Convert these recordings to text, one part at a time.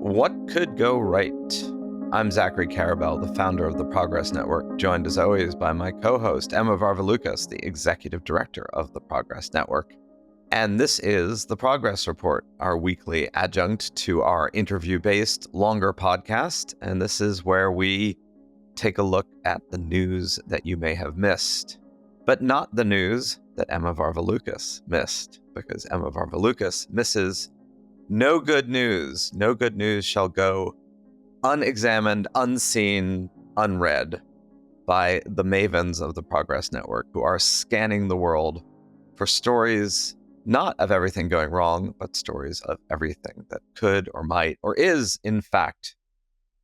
What could go right? I'm Zachary Carabell, the founder of the Progress Network, joined as always by my co-host, Emma Varvaloucas, the executive director of the Progress Network. And this is the Progress Report, our weekly adjunct to our interview-based longer podcast. And this is where we take a look at the news that you may have missed, but not the news that Emma Varvaloucas missed, because Emma Varvaloucas misses no good news. No good news shall go unexamined, unseen, unread by the mavens of the Progress Network, who are scanning the world for stories not of everything going wrong, but stories of everything that could or might or is, in fact,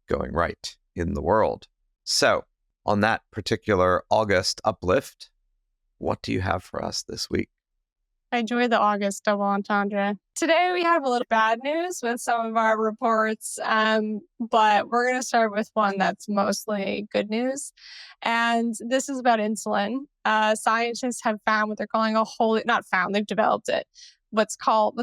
going right in the world. So, on that particular August uplift, what do you have for us this week? I enjoy the August double entendre. Today we have a little bad news with some of our reports, but we're going to start with one that's mostly good news. And this is about insulin. Scientists have found what they're calling they've developed it. What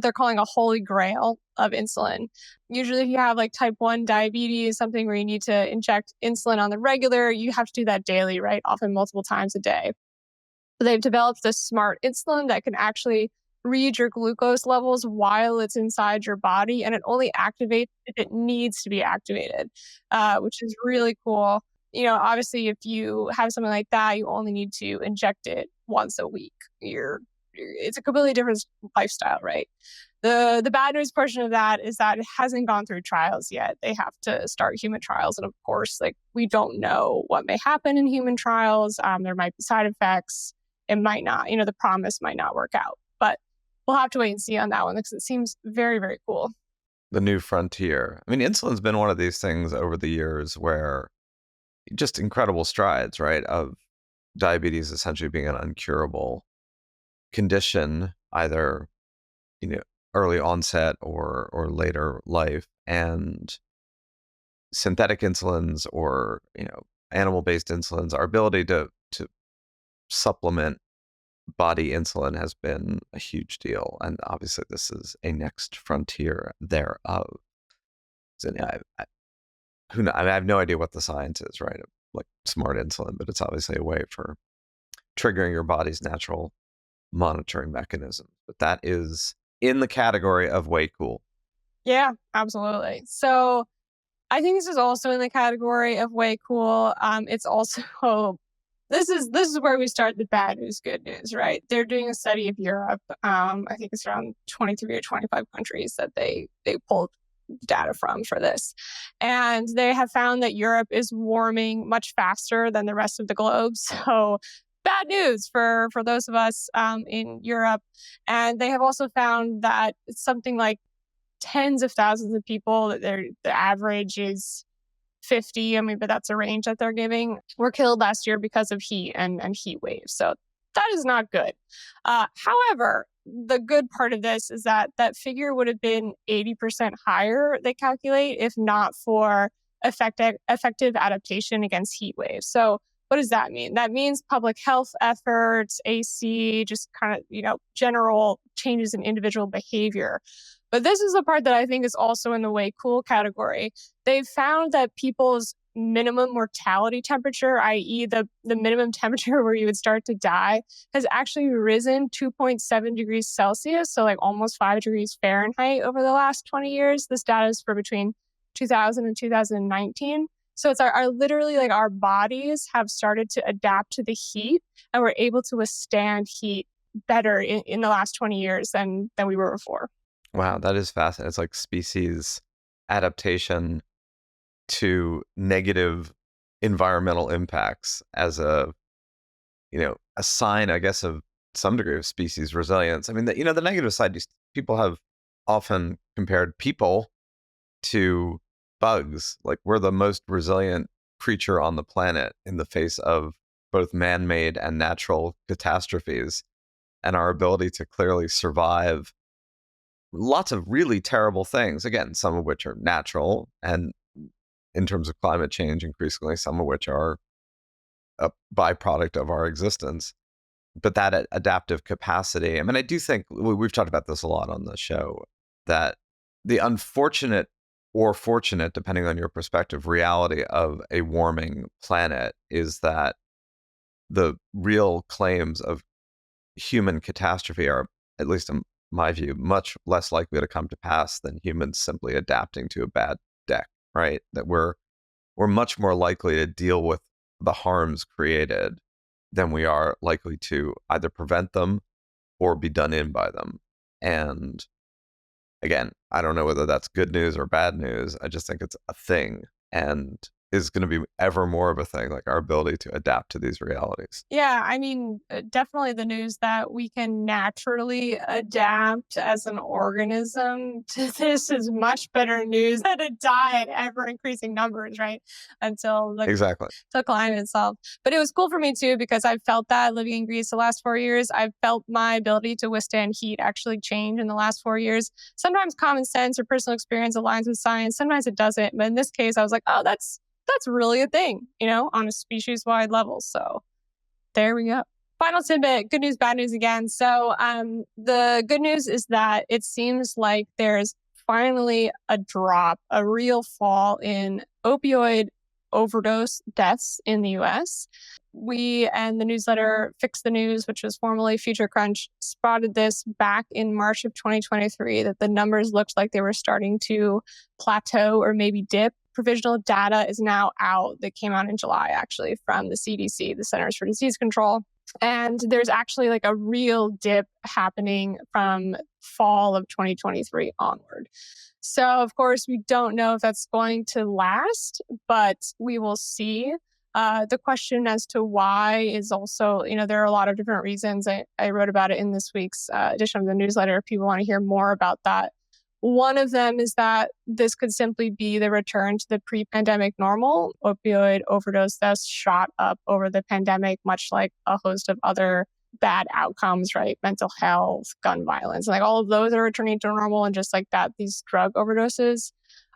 they're calling a holy grail of insulin. Usually if you have like type 1 diabetes, something where you need to inject insulin on the regular, you have to do that daily, right? Often multiple times a day. They've developed this smart insulin that can actually read your glucose levels while it's inside your body, and it only activates if it needs to be activated, which is really cool. You know, obviously, if you have something like that, you only need to inject it once a week. It's a completely different lifestyle, right? The bad news portion of that is that it hasn't gone through trials yet. They have to start human trials. And of course, we don't know what may happen in human trials. There might be side effects. It might not, the promise might not work out. But we'll have to wait and see on that one because it seems very, very cool. The new frontier. I mean, insulin's been one of these things over the years where just incredible strides, right? Of diabetes essentially being an uncurable condition, either, early onset or later life, and synthetic insulins or, animal-based insulins, our ability to supplement body insulin has been a huge deal. And obviously this is a next frontier thereof. So I have no idea what the science is, right? Like smart insulin, but it's obviously a way for triggering your body's natural monitoring mechanism. But that is in the category of way cool. Yeah, absolutely. So I think this is also in the category of way cool. It's also This is where we start the bad news, good news, right? They're doing a study of Europe. I think it's around 23 or 25 countries that they pulled data from for this. And they have found that Europe is warming much faster than the rest of the globe. So bad news for those of us in Europe. And they have also found that it's something like tens of thousands of people, that the average is 50, but that's a range that they're giving, were killed last year because of heat and heat waves. So that is not good. However, the good part of this is that figure would have been 80% higher, they calculate, if not for effective adaptation against heat waves. So what does that mean? That means public health efforts, AC, just kind of, general changes in individual behavior. But this is the part that I think is also in the way cool category. They've found that people's minimum mortality temperature, i.e. the minimum temperature where you would start to die, has actually risen 2.7 degrees Celsius, so like almost 5 degrees Fahrenheit over the last 20 years. This data is for between 2000 and 2019. So it's literally like our bodies have started to adapt to the heat, and we're able to withstand heat better in the last 20 years than we were before. Wow, that is fascinating. It's like species adaptation to negative environmental impacts as a sign, I guess, of some degree of species resilience. I mean, the negative side, people have often compared people to bugs. Like, we're the most resilient creature on the planet in the face of both man-made and natural catastrophes, and our ability to clearly survive lots of really terrible things, again, some of which are natural, and in terms of climate change, increasingly, some of which are a byproduct of our existence. But that adaptive capacity, I do think we've talked about this a lot on the show, that the unfortunate or fortunate, depending on your perspective, reality of a warming planet is that the real claims of human catastrophe are, at least in my view, much less likely to come to pass than humans simply adapting to a bad deck, right? That we're much more likely to deal with the harms created than we are likely to either prevent them or be done in by them. And again, I don't know whether that's good news or bad news. I just think it's a thing and is going to be ever more of a thing, like our ability to adapt to these realities. Yeah, I mean, definitely the news that we can naturally adapt as an organism to this is much better news than a die at ever increasing numbers, right? Until Exactly. the climate itself. But it was cool for me too, because I've felt that living in Greece the last 4 years. I've felt my ability to withstand heat actually change in the last 4 years. Sometimes common sense or personal experience aligns with science. Sometimes it doesn't. But in this case, I was like, oh, that's really a thing, on a species-wide level. So there we go. Final tidbit, good news, bad news again. So the good news is that it seems like there's finally a real fall in opioid overdose deaths in the US. We and the newsletter Fix the News, which was formerly Future Crunch, spotted this back in March of 2023, that the numbers looked like they were starting to plateau or maybe dip. Provisional data is now out that came out in July, actually, from the CDC, the Centers for Disease Control. And there's actually like a real dip happening from fall of 2023 onward. So, of course, we don't know if that's going to last, but we will see. The question as to why is also, there are a lot of different reasons. I wrote about it in this week's edition of the newsletter if people want to hear more about that. One of them is that this could simply be the return to the pre-pandemic normal. Opioid overdose deaths shot up over the pandemic, much like a host of other bad outcomes, right? Mental health, gun violence, like all of those are returning to normal. And just like that, these drug overdoses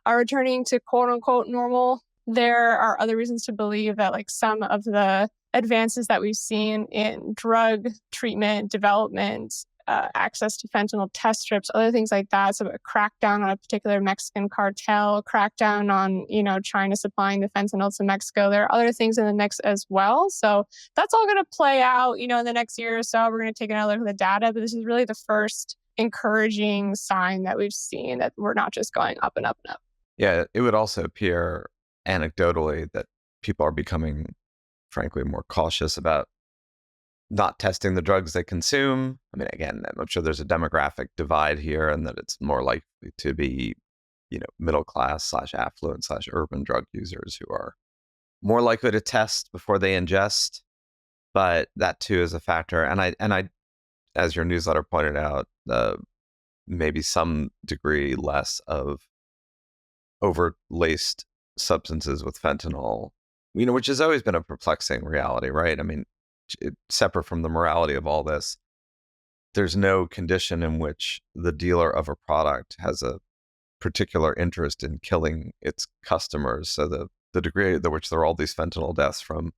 are returning to quote unquote normal. There are other reasons to believe that like some of the advances that we've seen in drug treatment development, access to fentanyl test strips, other things like that. So a crackdown on a particular Mexican cartel, crackdown on, China supplying the fentanyl to Mexico. There are other things in the mix as well. So that's all going to play out, in the next year or so. We're going to take another look at the data, but this is really the first encouraging sign that we've seen that we're not just going up and up and up. Yeah, it would also appear anecdotally that people are becoming, frankly, more cautious about not testing the drugs they consume. I mean, again, I'm sure there's a demographic divide here and that it's more likely to be, middle class / affluent / urban drug users who are more likely to test before they ingest. But that too is a factor. And I, as your newsletter pointed out, maybe some degree less of overlaced substances with fentanyl, which has always been a perplexing reality, right? I mean, separate from the morality of all this, there's no condition in which the dealer of a product has a particular interest in killing its customers. So the degree to which there are all these fentanyl deaths from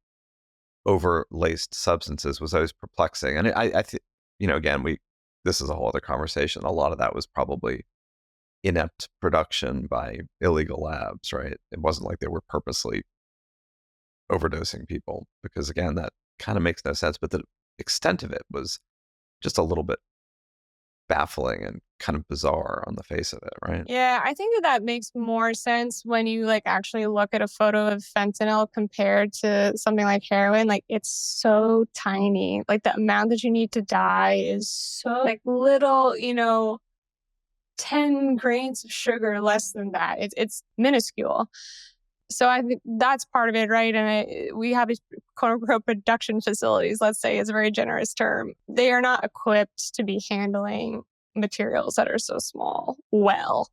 overlaced substances was always perplexing. And I think, again, this is a whole other conversation. A lot of that was probably inept production by illegal labs, right? It wasn't like they were purposely overdosing people, because again, that kind of makes no sense. But the extent of it was just a little bit baffling and kind of bizarre on the face of it, right? Yeah, I think that makes more sense when you actually look at a photo of fentanyl compared to something like heroin. Like it's so tiny. Like the amount that you need to die is so little, 10 grains of sugar less than that. It's minuscule. So I think that's part of it, right? And we have these quote unquote production facilities, let's say is a very generous term. They are not equipped to be handling materials that are so small well,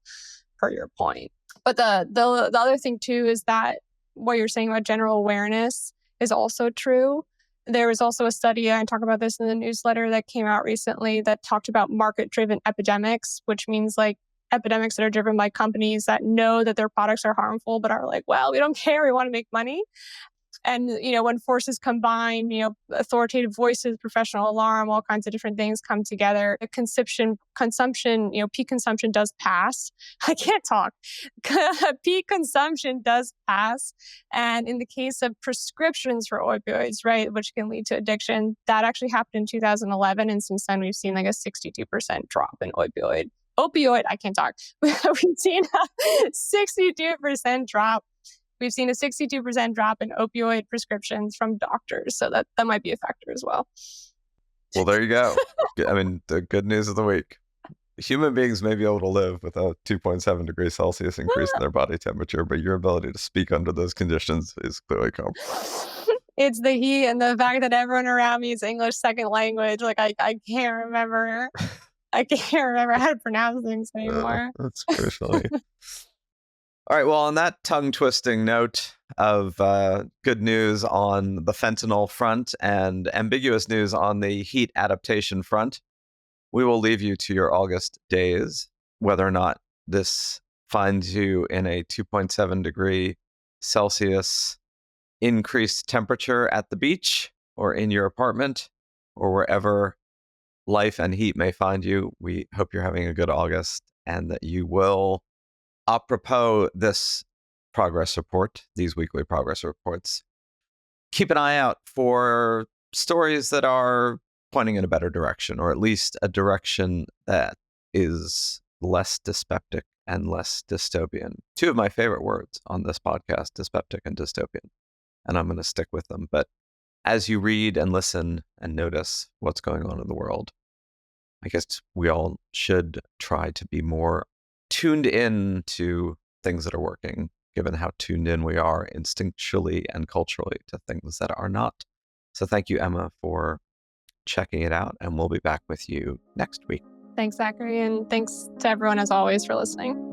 per your point. But the other thing too is that what you're saying about general awareness is also true. There was also a study, I talk about this in the newsletter, that came out recently that talked about market-driven epidemics, which means epidemics that are driven by companies that know that their products are harmful, but are well, we don't care, we want to make money. And, when forces combine, authoritative voices, professional alarm, all kinds of different things come together. The consumption, peak consumption does pass. I can't talk. Peak consumption does pass. And in the case of prescriptions for opioids, right, which can lead to addiction, that actually happened in 2011. And since then, we've seen like a 62% drop in I can't talk. We've seen a 62% drop. We've seen a 62% drop in opioid prescriptions from doctors. So that might be a factor as well. Well, there you go. I mean, the good news of the week. Human beings may be able to live with a 2.7 degrees Celsius increase in their body temperature, but your ability to speak under those conditions is clearly compromised. It's the heat and the fact that everyone around me is English second language. Like I can't remember. I can't remember how to pronounce things anymore. That's pretty funny. All right. Well, on that tongue-twisting note of good news on the fentanyl front and ambiguous news on the heat adaptation front, we will leave you to your August days. Whether or not this finds you in a 2.7 degree Celsius increased temperature at the beach or in your apartment or wherever life and heat may find you, we hope you're having a good August and that you will, apropos this progress report, these weekly progress reports, keep an eye out for stories that are pointing in a better direction, or at least a direction that is less dyspeptic and less dystopian. Two of my favorite words on this podcast, dyspeptic and dystopian, and I'm going to stick with them. But as you read and listen and notice what's going on in the world, I guess we all should try to be more tuned in to things that are working, given how tuned in we are instinctually and culturally to things that are not. So thank you, Emma, for checking it out, and we'll be back with you next week. Thanks, Zachary, and thanks to everyone, as always, for listening.